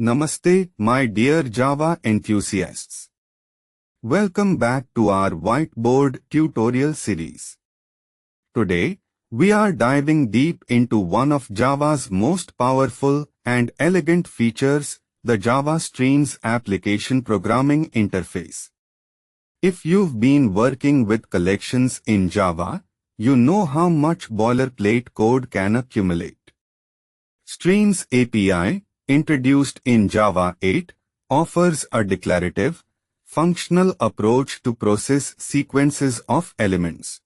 Namaste, my dear Java enthusiasts. Welcome back to our whiteboard tutorial series. Today, we are diving deep into one of Java's most powerful and elegant features, the Java Streams application programming interface. If you've been working with collections in Java, you know how much boilerplate code can accumulate. Streams API, introduced in Java 8, offers a declarative, functional approach to process sequences of elements.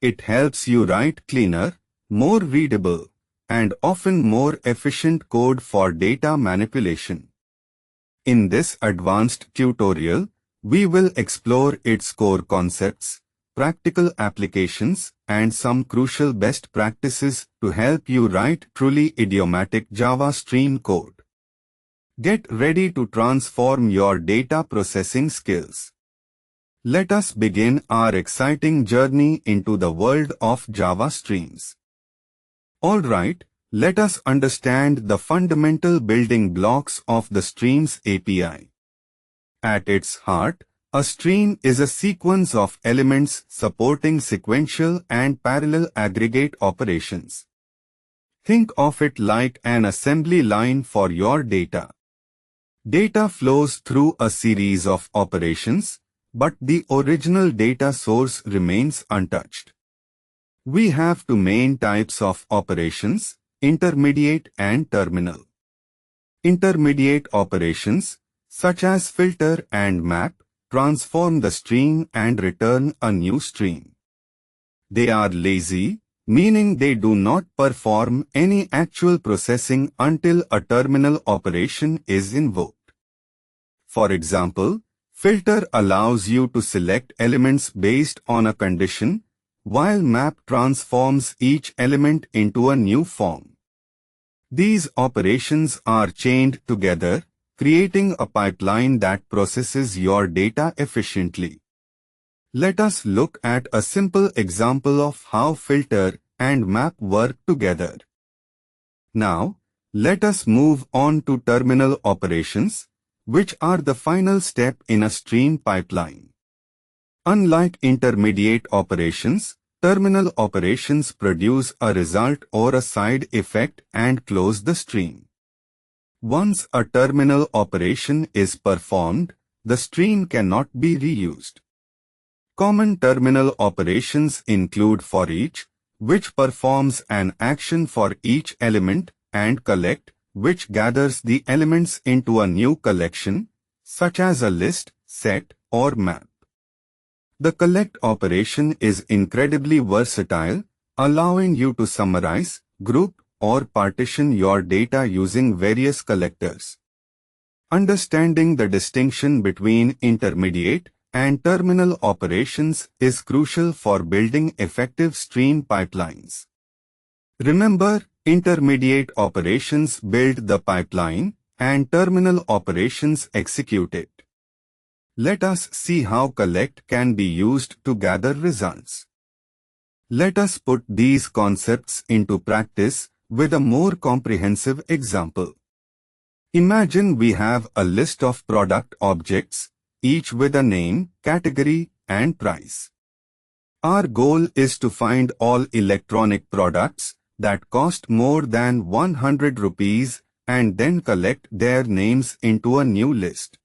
It helps you write cleaner, more readable, and often more efficient code for data manipulation. In this advanced tutorial, we will explore its core concepts, practical applications, and some crucial best practices to help you write truly idiomatic Java Stream code. Get ready to transform your data processing skills. Let us begin our exciting journey into the world of Java Streams. Alright, let us understand the fundamental building blocks of the Streams API. At its heart, a stream is a sequence of elements supporting sequential and parallel aggregate operations. Think of it like an assembly line for your data. Data flows through a series of operations, but the original data source remains untouched. We have two main types of operations, intermediate and terminal. Intermediate operations, such as filter and map, transform the stream and return a new stream. They are lazy, meaning they do not perform any actual processing until a terminal operation is invoked. For example, filter allows you to select elements based on a condition, while map transforms each element into a new form. These operations are chained together, creating a pipeline that processes your data efficiently. Let us look at a simple example of how filter and map work together. Now, let us move on to terminal operations, which are the final step in a stream pipeline. Unlike intermediate operations, terminal operations produce a result or a side effect and close the stream. Once a terminal operation is performed, the stream cannot be reused. Common terminal operations include for each, which performs an action for each element, and collect, which gathers the elements into a new collection, such as a list, set, or map. The collect operation is incredibly versatile, allowing you to summarize, group, or partition your data using various collectors. Understanding the distinction between intermediate and terminal operations is crucial for building effective stream pipelines. Remember, intermediate operations build the pipeline, and terminal operations execute it. Let us see how collect can be used to gather results. Let us put these concepts into practice with a more comprehensive example. Imagine we have a list of product objects, each with a name, category, and price. Our goal is to find all electronic products that cost more than 100 rupees and then collect their names into a new list.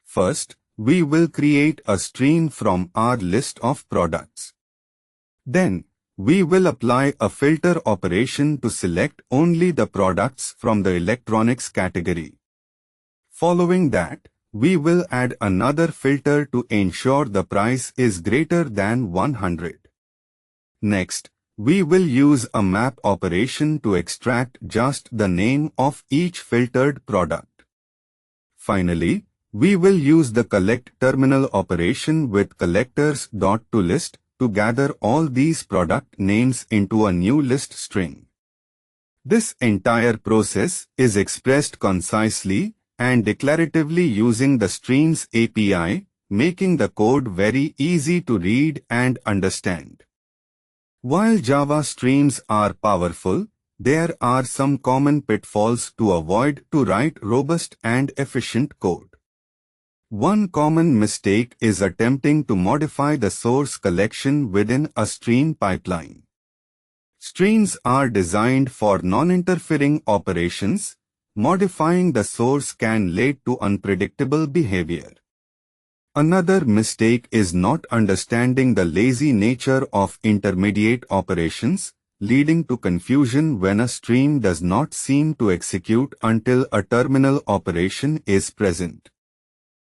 First, we will create a stream from our list of products. Then, we will apply a filter operation to select only the products from the electronics category. Following that, we will add another filter to ensure the price is greater than 100. Next, we will use a map operation to extract just the name of each filtered product. Finally, we will use the collect terminal operation with collectors.toList to gather all these product names into a new list string. This entire process is expressed concisely and declaratively using the Streams API, making the code very easy to read and understand. While Java Streams are powerful, there are some common pitfalls to avoid to write robust and efficient code. One common mistake is attempting to modify the source collection within a stream pipeline. Streams are designed for non-interfering operations. Modifying the source can lead to unpredictable behavior. Another mistake is not understanding the lazy nature of intermediate operations, leading to confusion when a stream does not seem to execute until a terminal operation is present.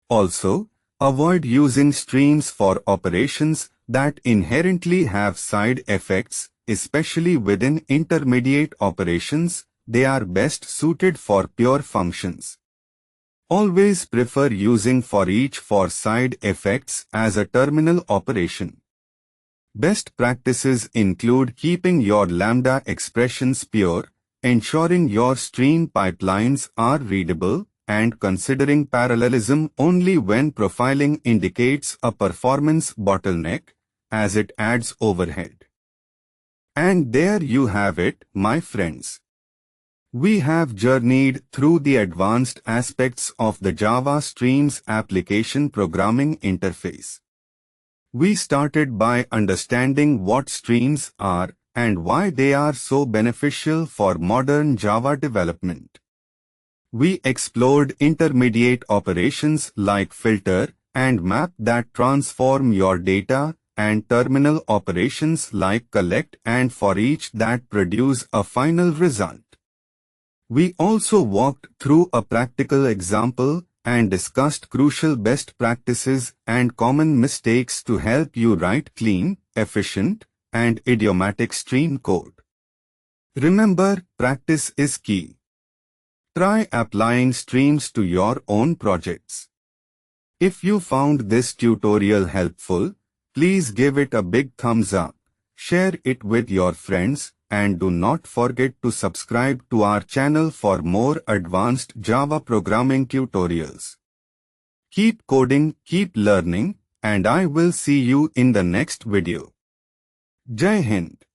Also, avoid using streams for operations that inherently have side effects, especially within intermediate operations. They are best suited for pure functions. Always prefer using for each for side effects as a terminal operation. Best practices include keeping your lambda expressions pure, ensuring your stream pipelines are readable, and considering parallelism only when profiling indicates a performance bottleneck, as it adds overhead. And there you have it, my friends. We have journeyed through the advanced aspects of the Java Streams application programming interface. We started by understanding what streams are and why they are so beneficial for modern Java development. We explored intermediate operations like filter and map that transform your data, and terminal operations like collect and for each that produce a final result. We also walked through a practical example and discussed crucial best practices and common mistakes to help you write clean, efficient, and idiomatic stream code. Remember, practice is key. Try applying streams to your own projects. If you found this tutorial helpful, please give it a big thumbs up, share it with your friends, and do not forget to subscribe to our channel for more advanced Java programming tutorials. Keep coding, keep learning, and I will see you in the next video. Jai Hind.